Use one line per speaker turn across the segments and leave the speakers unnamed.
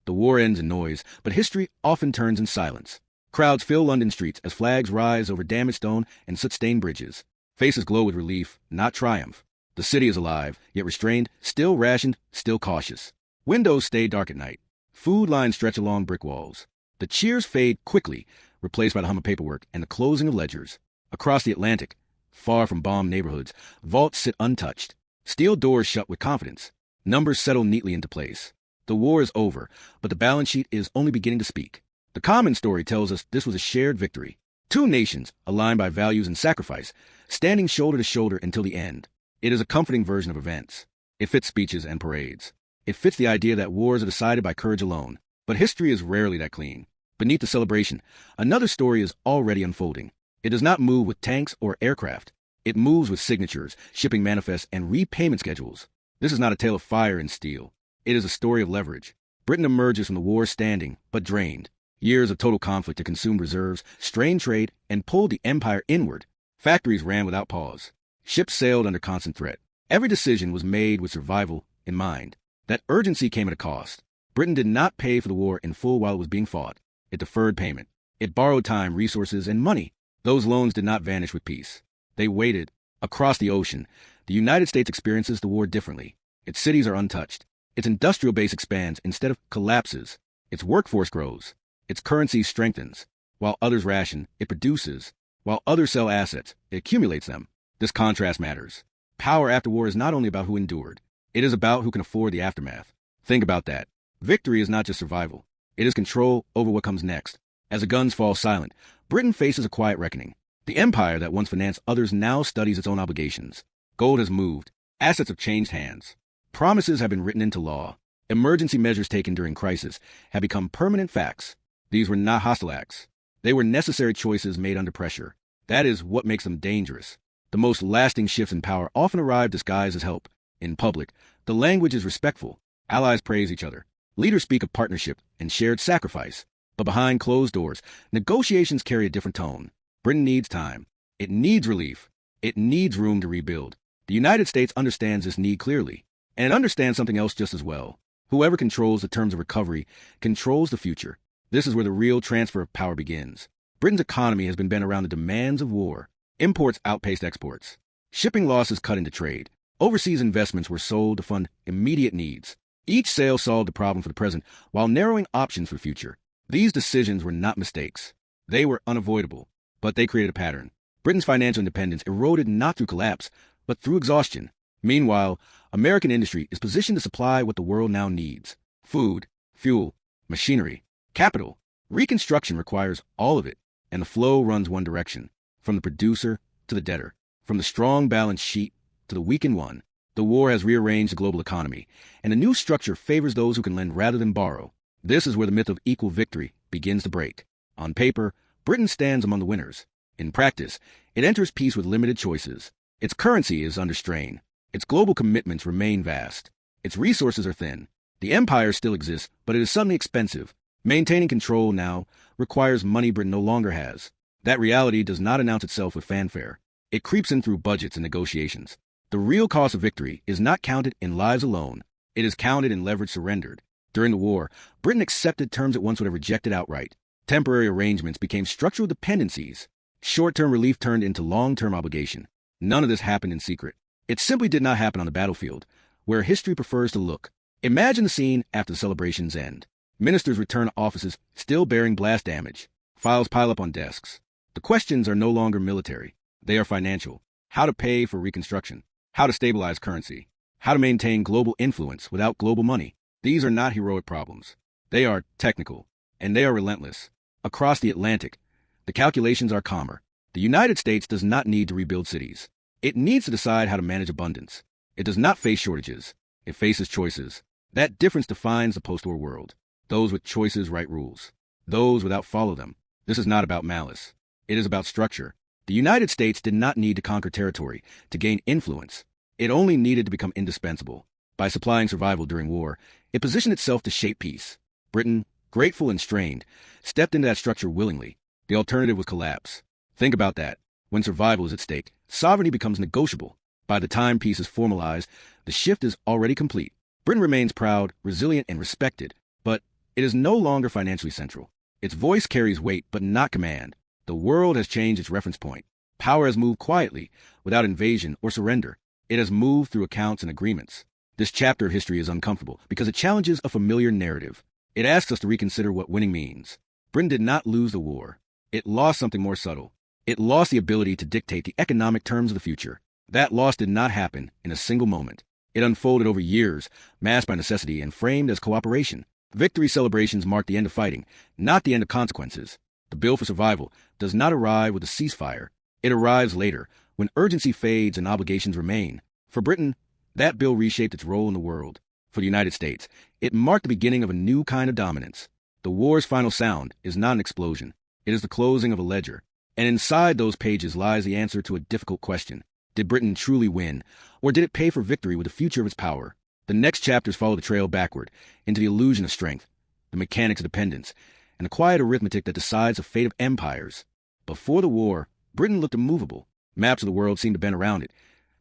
The war ends in noise, but history often turns in silence. Crowds fill London streets as flags rise over damaged stone and soot-stained bridges. Faces glow with relief, not triumph. The city is alive, yet restrained, still rationed, still cautious. Windows stay dark at night. Food lines stretch along brick walls. The cheers fade quickly, replaced by the hum of paperwork and the closing of ledgers. Across the Atlantic, far from bombed neighborhoods, vaults sit untouched. Steel doors shut with confidence. Numbers settle neatly into place. The war is over, but the balance sheet is only beginning to speak. The common story tells us this was a shared victory. Two nations, aligned by values and sacrifice, standing shoulder to shoulder until the end. It is a comforting version of events. It fits speeches and parades. It fits the idea that wars are decided by courage alone. But history is rarely that clean. Beneath the celebration, another story is already unfolding. It does not move with tanks or aircraft. It moves with signatures, shipping manifests, and repayment schedules. This is not a tale of fire and steel. It is a story of leverage. Britain emerges from the war standing, but drained. Years of total conflict had consumed reserves, strained trade, and pulled the empire inward. Factories ran without pause. Ships sailed under constant threat. Every decision was made with survival in mind. That urgency came at a cost. Britain did not pay for the war in full while it was being fought. It deferred payment. It borrowed time, resources, and money. Those loans did not vanish with peace. They waited. Across the ocean, the United States experiences the war differently. Its cities are untouched. Its industrial base expands instead of collapses. Its workforce grows. Its currency strengthens. While others ration, it produces. While others sell assets, it accumulates them. This contrast matters. Power after war is not only about who endured. It is about who can afford the aftermath. Think about that. Victory is not just survival. It is control over what comes next. As the guns fall silent, Britain faces a quiet reckoning. The empire that once financed others now studies its own obligations. Gold has moved. Assets have changed hands. Promises have been written into law. Emergency measures taken during crisis have become permanent facts. These were not hostile acts. They were necessary choices made under pressure. That is what makes them dangerous. The most lasting shifts in power often arrive disguised as help. In public, the language is respectful. Allies praise each other. Leaders speak of partnership and shared sacrifice. But behind closed doors, negotiations carry a different tone. Britain needs time. It needs relief. It needs room to rebuild. The United States understands this need clearly. And it understands something else just as well. Whoever controls the terms of recovery controls the future. This is where the real transfer of power begins. Britain's economy has been bent around the demands of war. Imports outpaced exports. Shipping losses cut into trade. Overseas investments were sold to fund immediate needs. Each sale solved the problem for the present while narrowing options for the future. These decisions were not mistakes. They were unavoidable, but they created a pattern. Britain's financial independence eroded not through collapse, but through exhaustion. Meanwhile, American industry is positioned to supply what the world now needs. Food, fuel, machinery, capital. Reconstruction requires all of it, and the flow runs one direction, from the producer to the debtor, from the strong balance sheet to the weakened one. The war has rearranged the global economy, and the new structure favors those who can lend rather than borrow. This is where the myth of equal victory begins to break. On paper, Britain stands among the winners. In practice, it enters peace with limited choices. Its currency is under strain. Its global commitments remain vast. Its resources are thin. The empire still exists, but it is suddenly expensive. Maintaining control now requires money Britain no longer has. That reality does not announce itself with fanfare. It creeps in through budgets and negotiations. The real cost of victory is not counted in lives alone. It is counted in leverage surrendered. During the war, Britain accepted terms it once would have rejected outright. Temporary arrangements became structural dependencies. Short-term relief turned into long-term obligation. None of this happened in secret. It simply did not happen on the battlefield, where history prefers to look. Imagine the scene after the celebrations end. Ministers return to offices still bearing blast damage. Files pile up on desks. The questions are no longer military. They are financial. How to pay for reconstruction. How to stabilize currency. How to maintain global influence without global money. These are not heroic problems. They are technical, and they are relentless. Across the Atlantic, the calculations are calmer. The United States does not need to rebuild cities. It needs to decide how to manage abundance. It does not face shortages. It faces choices. That difference defines the post-war world. Those with choices write rules. Those without follow them. This is not about malice. It is about structure. The United States did not need to conquer territory to gain influence. It only needed to become indispensable. By supplying survival during war, it positioned itself to shape peace. Britain, grateful and strained, stepped into that structure willingly. The alternative was collapse. Think about that. When survival is at stake, sovereignty becomes negotiable. By the time peace is formalized, the shift is already complete. Britain remains proud, resilient, and respected, but It is no longer financially central. Its voice carries weight, but not command. The world has changed its reference point. Power has moved quietly, without invasion or surrender. It has moved through accounts and agreements. This chapter of history is uncomfortable because it challenges a familiar narrative. It asks us to reconsider what winning means. Britain did not lose the war. It lost something more subtle. It lost the ability to dictate the economic terms of the future. That loss did not happen in a single moment. It unfolded over years, masked by necessity and framed as cooperation. Victory celebrations marked the end of fighting, not the end of consequences. The bill for survival does not arrive with a ceasefire. It arrives later, when urgency fades and obligations remain. For Britain, that bill reshaped its role in the world. For the United States, it marked the beginning of a new kind of dominance. The war's final sound is not an explosion. It is the closing of a ledger. And inside those pages lies the answer to a difficult question. Did Britain truly win, or did it pay for victory with the future of its power? The next chapters follow the trail backward, into the illusion of strength, the mechanics of dependence, and the quiet arithmetic that decides the fate of empires. Before the war, Britain looked immovable. Maps of the world seemed to bend around it,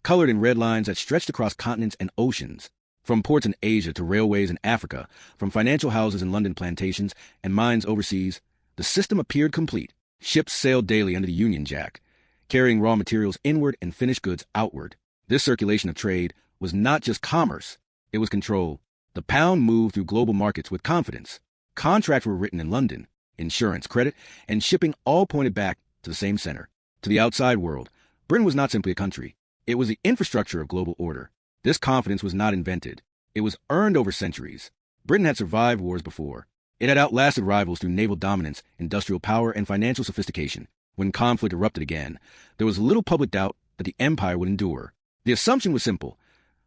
colored in red lines that stretched across continents and oceans. From ports in Asia to railways in Africa, from financial houses in London plantations and mines overseas, the system appeared complete. Ships sailed daily under the Union Jack, carrying raw materials inward and finished goods outward. This circulation of trade was not just commerce, it was control. The pound moved through global markets with confidence. Contracts were written in London. Insurance, credit, and shipping all pointed back to the same center. To the outside world, Britain was not simply a country. It was the infrastructure of global order. This confidence was not invented. It was earned over centuries. Britain had survived wars before. It had outlasted rivals through naval dominance, industrial power, and financial sophistication. When conflict erupted again, there was little public doubt that the empire would endure. The assumption was simple.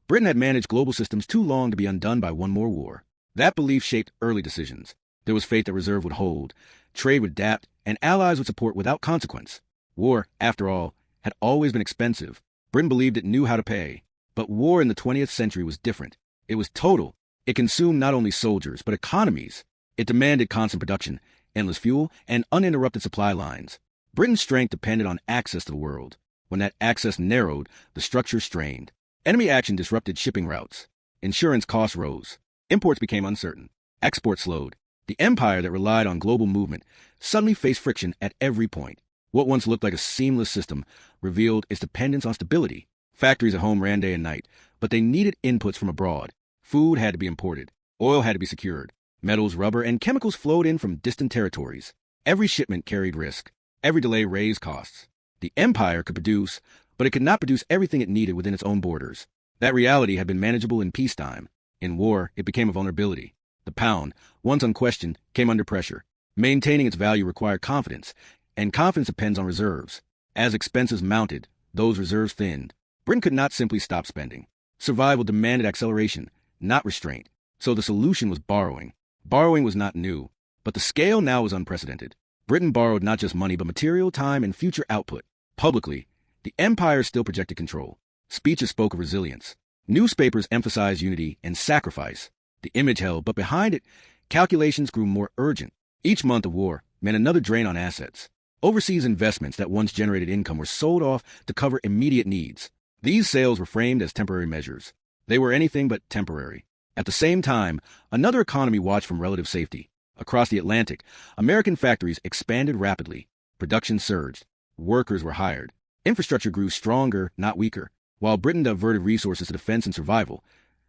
Britain had managed global systems too long to be undone by one more war. That belief shaped early decisions. There was faith that reserve would hold, trade would adapt, and allies would support without consequence. War, after all, had always been expensive. Britain believed it knew how to pay. But war in the 20th century was different. It was total. It consumed not only soldiers, but economies. It demanded constant production, endless fuel, and uninterrupted supply lines. Britain's strength depended on access to the world. When that access narrowed, the structure strained. Enemy action disrupted shipping routes. Insurance costs rose. Imports became uncertain. Exports slowed. The empire that relied on global movement suddenly faced friction at every point. What once looked like a seamless system revealed its dependence on stability. Factories at home ran day and night, but they needed inputs from abroad. Food had to be imported. Oil had to be secured. Metals, rubber, and chemicals flowed in from distant territories. Every shipment carried risk. Every delay raised costs. The empire could produce, but it could not produce everything it needed within its own borders. That reality had been manageable in peacetime. In war, it became a vulnerability. The pound, once unquestioned, came under pressure. Maintaining its value required confidence, and confidence depends on reserves. As expenses mounted, those reserves thinned. Britain could not simply stop spending. Survival demanded acceleration, not restraint. So the solution was borrowing. Borrowing was not new, but the scale now was unprecedented. Britain borrowed not just money, but material, time, and future output. Publicly, the empire still projected control. Speeches spoke of resilience. Newspapers emphasized unity and sacrifice. The image held, but behind it, calculations grew more urgent. Each month of war meant another drain on assets. Overseas investments that once generated income were sold off to cover immediate needs. These sales were framed as temporary measures. They were anything but temporary. At the same time, another economy watched from relative safety. Across the Atlantic, American factories expanded rapidly. Production surged. Workers were hired. Infrastructure grew stronger, not weaker. While Britain diverted resources to defense and survival,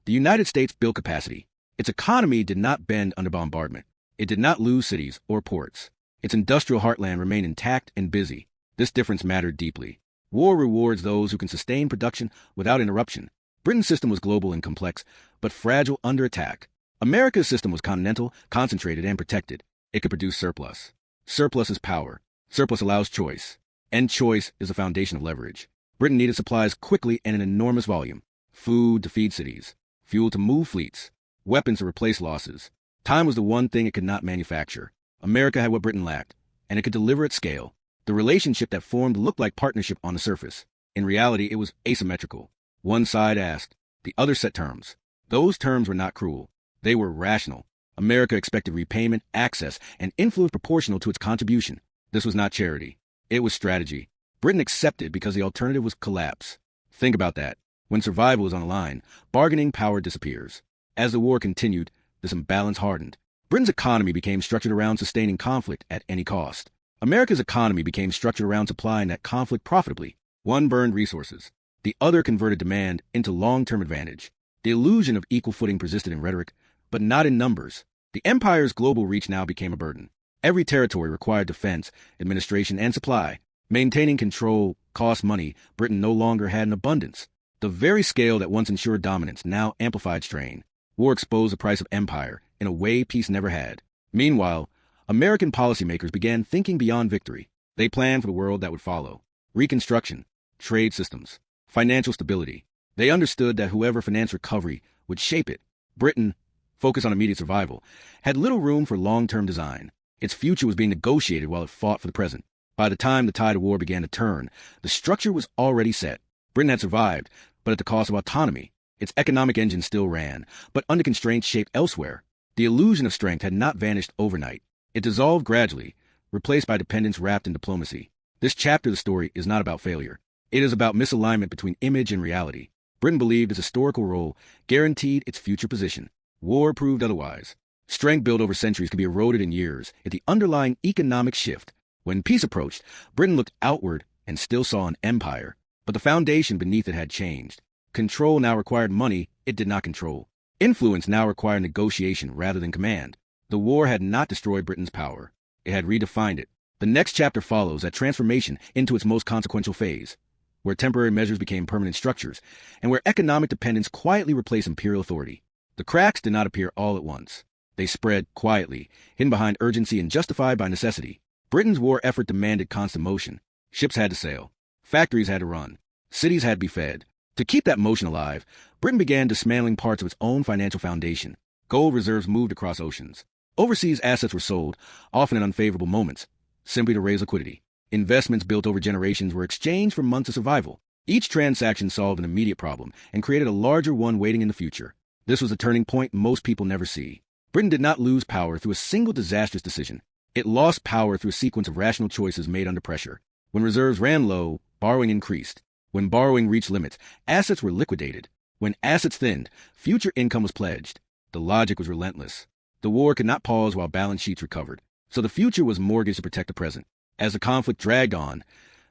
the United States built capacity. Its economy did not bend under bombardment. It did not lose cities or ports. Its industrial heartland remained intact and busy. This difference mattered deeply. War rewards those who can sustain production without interruption. Britain's system was global and complex, but fragile under attack. America's system was continental, concentrated, and protected. It could produce surplus. Surplus is power. Surplus allows choice. And choice is the foundation of leverage. Britain needed supplies quickly and in enormous volume. Food to feed cities. Fuel to move fleets. Weapons to replace losses. Time was the one thing it could not manufacture. America had what Britain lacked, and it could deliver at scale. The relationship that formed looked like partnership on the surface. In reality, it was asymmetrical. One side asked, the other set terms. Those terms were not cruel. They were rational. America expected repayment, access, and influence proportional to its contribution. This was not charity. It was strategy. Britain accepted because the alternative was collapse. Think about that. When survival is on the line, bargaining power disappears. As the war continued, this imbalance hardened. Britain's economy became structured around sustaining conflict at any cost. America's economy became structured around supplying that conflict profitably. One burned resources. The other converted demand into long-term advantage. The illusion of equal footing persisted in rhetoric, but not in numbers. The empire's global reach now became a burden. Every territory required defense, administration, and supply. Maintaining control cost money. Britain no longer had an abundance. The very scale that once ensured dominance now amplified strain. War exposed the price of empire in a way peace never had. Meanwhile, American policymakers began thinking beyond victory. They planned for the world that would follow. Reconstruction, trade systems, financial stability. They understood that whoever financed recovery would shape it. Britain, focused on immediate survival, had little room for long-term design. Its future was being negotiated while it fought for the present. By the time the tide of war began to turn, the structure was already set. Britain had survived, but at the cost of autonomy. Its economic engine still ran, but under constraints shaped elsewhere. The illusion of strength had not vanished overnight. It dissolved gradually, replaced by dependence wrapped in diplomacy. This chapter of the story is not about failure. It is about misalignment between image and reality. Britain believed its historical role guaranteed its future position. War proved otherwise. Strength built over centuries could be eroded in years if the underlying economic shift. When peace approached, Britain looked outward and still saw an empire, but the foundation beneath it had changed. Control now required money it did not control. Influence now required negotiation rather than command. The war had not destroyed Britain's power. It had redefined it. The next chapter follows that transformation into its most consequential phase, where temporary measures became permanent structures, and where economic dependence quietly replaced imperial authority. The cracks did not appear all at once. They spread quietly, hidden behind urgency and justified by necessity. Britain's war effort demanded constant motion. Ships had to sail. Factories had to run. Cities had to be fed. To keep that motion alive, Britain began dismantling parts of its own financial foundation. Gold reserves moved across oceans. Overseas assets were sold, often in unfavorable moments, simply to raise liquidity. Investments built over generations were exchanged for months of survival. Each transaction solved an immediate problem and created a larger one waiting in the future. This was a turning point most people never see. Britain did not lose power through a single disastrous decision. It lost power through a sequence of rational choices made under pressure. When reserves ran low, borrowing increased. When borrowing reached limits, assets were liquidated. When assets thinned, future income was pledged. The logic was relentless. The war could not pause while balance sheets recovered, so the future was mortgaged to protect the present. As the conflict dragged on,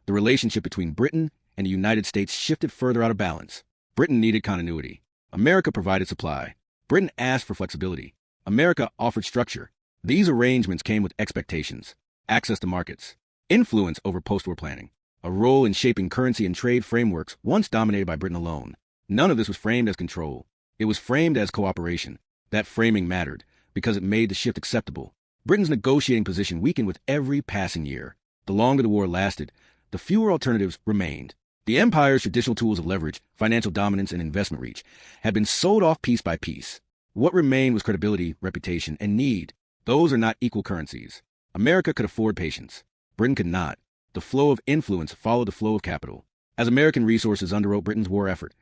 the relationship between Britain and the United States shifted further out of balance. Britain needed continuity. America provided supply. Britain asked for flexibility. America offered structure. These arrangements came with expectations, access to markets, influence over post-war planning, a role in shaping currency and trade frameworks once dominated by Britain alone. None of this was framed as control. It was framed as cooperation. That framing mattered because it made the shift acceptable. Britain's negotiating position weakened with every passing year. The longer the war lasted, the fewer alternatives remained. The empire's traditional tools of leverage, financial dominance, and investment reach had been sold off piece by piece. What remained was credibility, reputation, and need. Those are not equal currencies. America could afford patience. Britain could not. The flow of influence followed the flow of capital. As American resources underwrote Britain's war effort,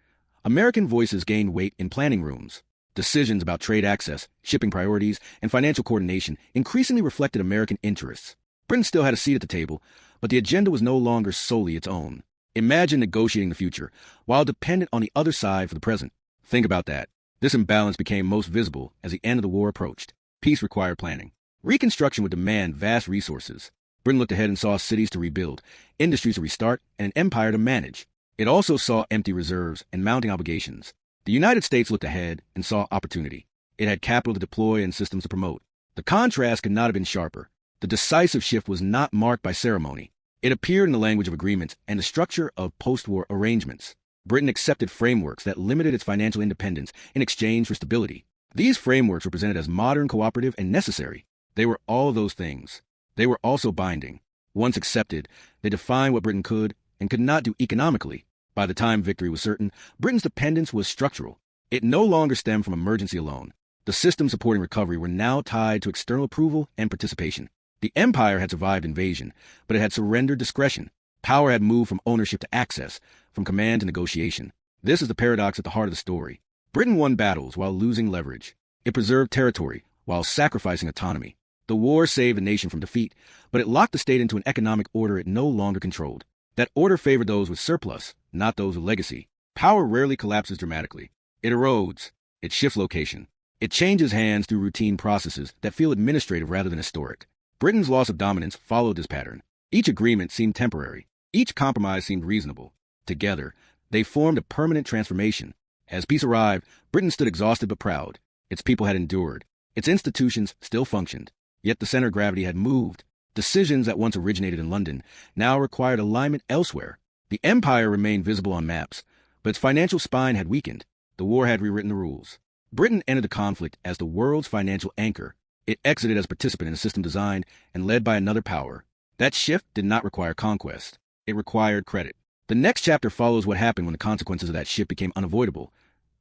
American voices gained weight in planning rooms. Decisions about trade access, shipping priorities, and financial coordination increasingly reflected American interests. Britain still had a seat at the table, but the agenda was no longer solely its own. Imagine negotiating the future while dependent on the other side for the present. Think about that. This imbalance became most visible as the end of the war approached. Peace required planning. Reconstruction would demand vast resources. Britain looked ahead and saw cities to rebuild, industries to restart, and an empire to manage. It also saw empty reserves and mounting obligations. The United States looked ahead and saw opportunity. It had capital to deploy and systems to promote. The contrast could not have been sharper. The decisive shift was not marked by ceremony. It appeared in the language of agreements and the structure of post-war arrangements. Britain accepted frameworks that limited its financial independence in exchange for stability. These frameworks were presented as modern, cooperative, and necessary. They were all of those things. They were also binding. Once accepted, they defined what Britain could and could not do economically. By the time victory was certain, Britain's dependence was structural. It no longer stemmed from emergency alone. The systems supporting recovery were now tied to external approval and participation. The empire had survived invasion, but it had surrendered discretion. Power had moved from ownership to access, from command to negotiation. This is the paradox at the heart of the story. Britain won battles while losing leverage. It preserved territory while sacrificing autonomy. The war saved the nation from defeat, but it locked the state into an economic order it no longer controlled. That order favored those with surplus, not those with legacy. Power rarely collapses dramatically. It erodes. It shifts location. It changes hands through routine processes that feel administrative rather than historic. Britain's loss of dominance followed this pattern. Each agreement seemed temporary. Each compromise seemed reasonable. Together, they formed a permanent transformation. As peace arrived, Britain stood exhausted but proud. Its people had endured. Its institutions still functioned. Yet the center of gravity had moved. Decisions that once originated in London now required alignment elsewhere. The empire remained visible on maps, but its financial spine had weakened. The war had rewritten the rules. Britain entered the conflict as the world's financial anchor. It exited as a participant in a system designed and led by another power. That shift did not require conquest. It required credit. The next chapter follows what happened when the consequences of that shift became unavoidable,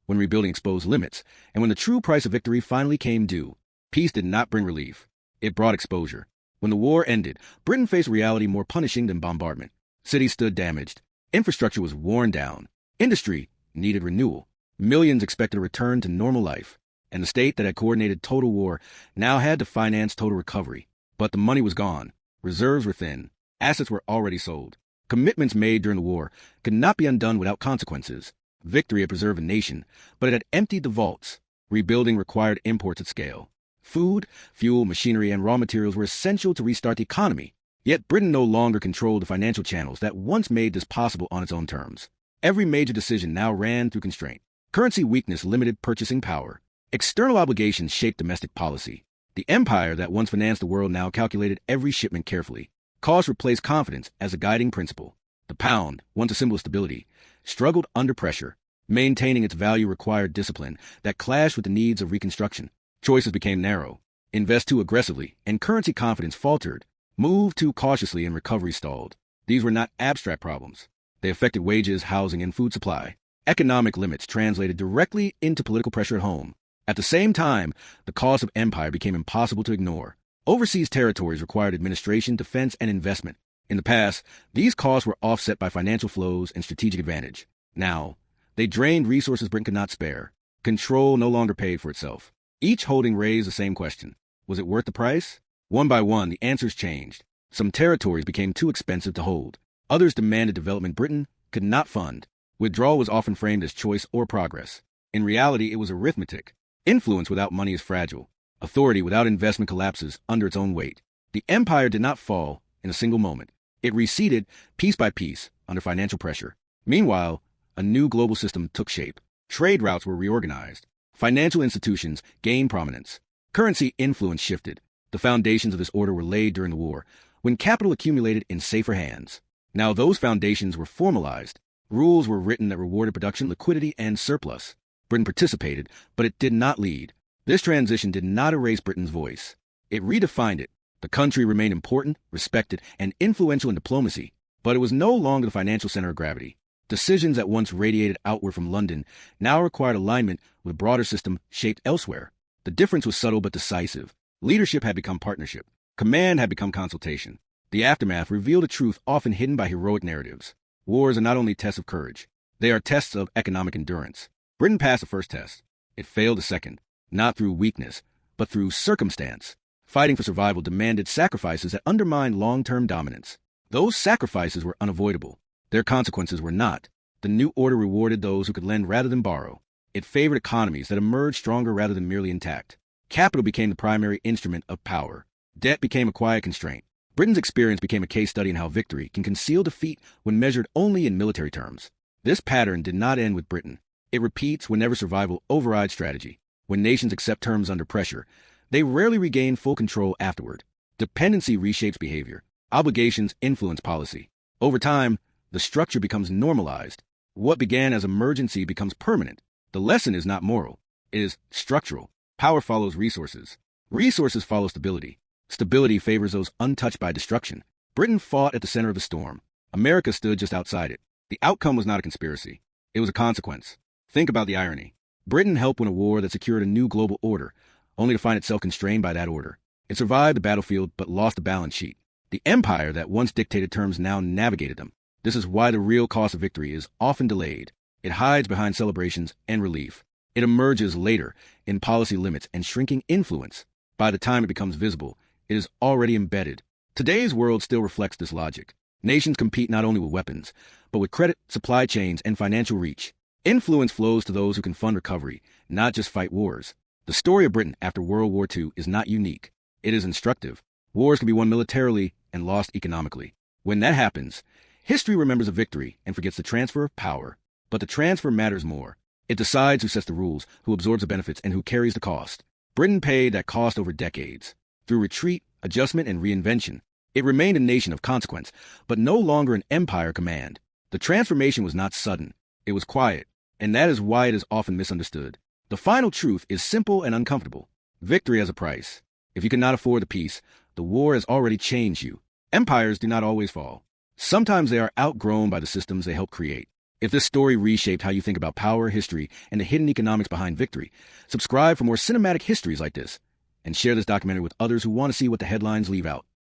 when rebuilding exposed limits, and when the true price of victory finally came due. Peace did not bring relief. It brought exposure. When the war ended, Britain faced reality more punishing than bombardment. Cities stood damaged. Infrastructure was worn down. Industry needed renewal. Millions expected a return to normal life. And the state that had coordinated total war now had to finance total recovery. But the money was gone. Reserves were thin. Assets were already sold. Commitments made during the war could not be undone without consequences. Victory had preserved a nation, but it had emptied the vaults. Rebuilding required imports at scale. Food, fuel, machinery, and raw materials were essential to restart the economy. Yet Britain no longer controlled the financial channels that once made this possible on its own terms. Every major decision now ran through constraint. Currency weakness limited purchasing power. External obligations shaped domestic policy. The empire that once financed the world now calculated every shipment carefully. Cost replaced confidence as a guiding principle. The pound, once a symbol of stability, struggled under pressure. Maintaining its value required discipline that clashed with the needs of reconstruction. Choices became narrow. Invest too aggressively, and currency confidence faltered. Move too cautiously, and recovery stalled. These were not abstract problems. They affected wages, housing, and food supply. Economic limits translated directly into political pressure at home. At the same time, the cost of empire became impossible to ignore. Overseas territories required administration, defense, and investment. In the past, these costs were offset by financial flows and strategic advantage. Now, they drained resources Britain could not spare. Control no longer paid for itself. Each holding raised the same question. Was it worth the price? One by one, the answers changed. Some territories became too expensive to hold. Others demanded development Britain could not fund. Withdrawal was often framed as choice or progress. In reality, it was arithmetic. Influence without money is fragile. Authority without investment collapses under its own weight. The empire did not fall in a single moment. It receded piece by piece under financial pressure. Meanwhile, a new global system took shape. Trade routes were reorganized. Financial institutions gained prominence. Currency influence shifted. The foundations of this order were laid during the war, when capital accumulated in safer hands. Now those foundations were formalized. Rules were written that rewarded production, liquidity, and surplus. Britain participated, but it did not lead. This transition did not erase Britain's voice. It redefined it. The country remained important, respected, and influential in diplomacy, but it was no longer the financial center of gravity. Decisions that once radiated outward from London now required alignment with a broader system shaped elsewhere. The difference was subtle but decisive. Leadership had become partnership. Command had become consultation. The aftermath revealed a truth often hidden by heroic narratives. Wars are not only tests of courage. They are tests of economic endurance. Britain passed the first test. It failed the second, not through weakness, but through circumstance. Fighting for survival demanded sacrifices that undermined long-term dominance. Those sacrifices were unavoidable. Their consequences were not. The new order rewarded those who could lend rather than borrow. It favored economies that emerged stronger rather than merely intact. Capital became the primary instrument of power. Debt became a quiet constraint. Britain's experience became a case study in how victory can conceal defeat when measured only in military terms. This pattern did not end with Britain. It repeats whenever survival overrides strategy. When nations accept terms under pressure, they rarely regain full control afterward. Dependency reshapes behavior. Obligations influence policy. Over time, the structure becomes normalized. What began as emergency becomes permanent. The lesson is not moral. It is structural. Power follows resources. Resources follow stability. Stability favors those untouched by destruction. Britain fought at the center of the storm. America stood just outside it. The outcome was not a conspiracy. It was a consequence. Think about the irony. Britain helped win a war that secured a new global order, only to find itself constrained by that order. It survived the battlefield but lost the balance sheet. The empire that once dictated terms now navigated them. This is why the real cost of victory is often delayed. It hides behind celebrations and relief. It emerges later in policy limits and shrinking influence. By the time it becomes visible, it is already embedded. Today's world still reflects this logic. Nations compete not only with weapons, but with credit, supply chains, and financial reach. Influence flows to those who can fund recovery, not just fight wars. The story of Britain after World War II is not unique. It is instructive. Wars can be won militarily and lost economically. When that happens, history remembers a victory and forgets the transfer of power. But the transfer matters more. It decides who sets the rules, who absorbs the benefits, and who carries the cost. Britain paid that cost over decades. Through retreat, adjustment, and reinvention, it remained a nation of consequence, but no longer an empire command. The transformation was not sudden. It was quiet, and that is why it is often misunderstood. The final truth is simple and uncomfortable. Victory has a price. If you cannot afford the peace, the war has already changed you. Empires do not always fall. Sometimes they are outgrown by the systems they help create. If this story reshaped how you think about power, history, and the hidden economics behind victory, subscribe for more cinematic histories like this, and share this documentary with others who want to see what the headlines leave out.